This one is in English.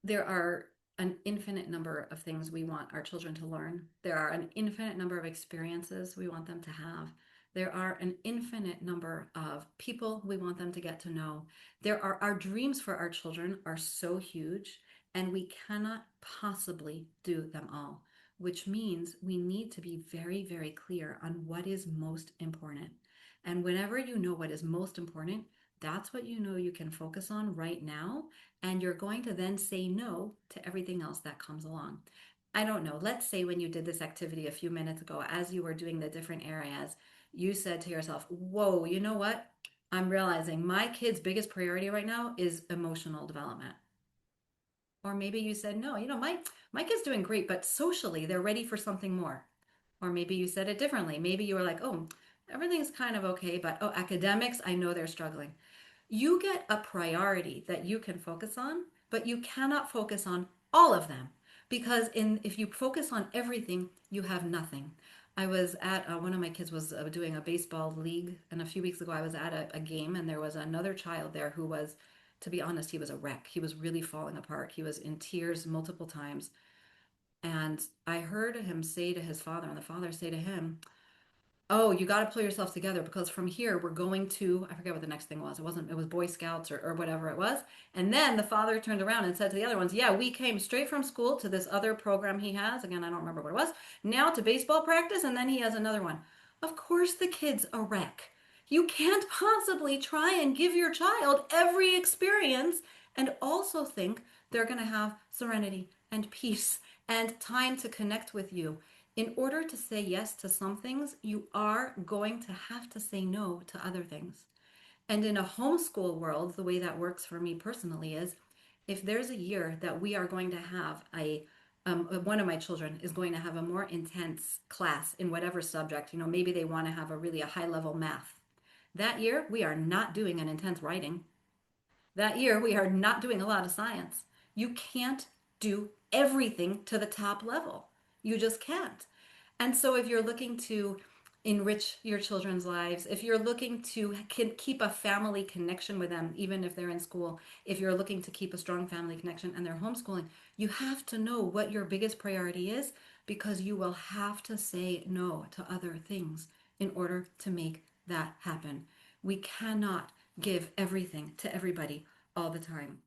There are an infinite number of things we want our children to learn. There are an infinite number of experiences we want them to have. There are an infinite number of people we want them to get to know. There are our dreams for our children are so huge, and we cannot possibly do them all, which means we need to be very, very clear on what is most important. And whenever you know what is most important, that's what you know you can focus on right now, and you're going to then say no to everything else that comes along. I don't know. Let's say when you did this activity a few minutes ago, as you were doing the different areas, you said to yourself, whoa, you know what? I'm realizing my kid's biggest priority right now is emotional development. Or maybe you said, no, my kid's doing great, but socially they're ready for something more. Or maybe you said it differently. Maybe you were like, oh, everything's kind of okay, but oh, academics, I know they're struggling. You get a priority that you can focus on, but you cannot focus on all of them because if you focus on everything, you have nothing. I was at one of my kids was doing a baseball league, and a few weeks ago I was at a game, and there was another child there who was, to be honest, he was a wreck. He was really falling apart. He was in tears multiple times, and I heard him say to his father, and the father say to him, oh, you got to pull yourself together because from here we're going to, I forget what the next thing was. It was Boy Scouts or whatever it was. And then the father turned around and said to the other ones, yeah, we came straight from school to this other program he has. Again, I don't remember what it was. Now to baseball practice. And then he has another one. Of course, the kid's a wreck. You can't possibly try and give your child every experience and also think they're going to have serenity and peace and time to connect with you. In order to say yes to some things, you are going to have to say no to other things. And in a homeschool world, the way that works for me personally is if there's a year that we are going to have one of my children is going to have a more intense class in whatever subject, maybe they want to have a high level math. That year, we are not doing an intense writing. That year, we are not doing a lot of science. You can't do everything to the top level. You just can't. And so, if you're looking to enrich your children's lives, if you're looking to keep a family connection with them, even if they're in school, if you're looking to keep a strong family connection and they're homeschooling, you have to know what your biggest priority is because you will have to say no to other things in order to make that happen. We cannot give everything to everybody all the time.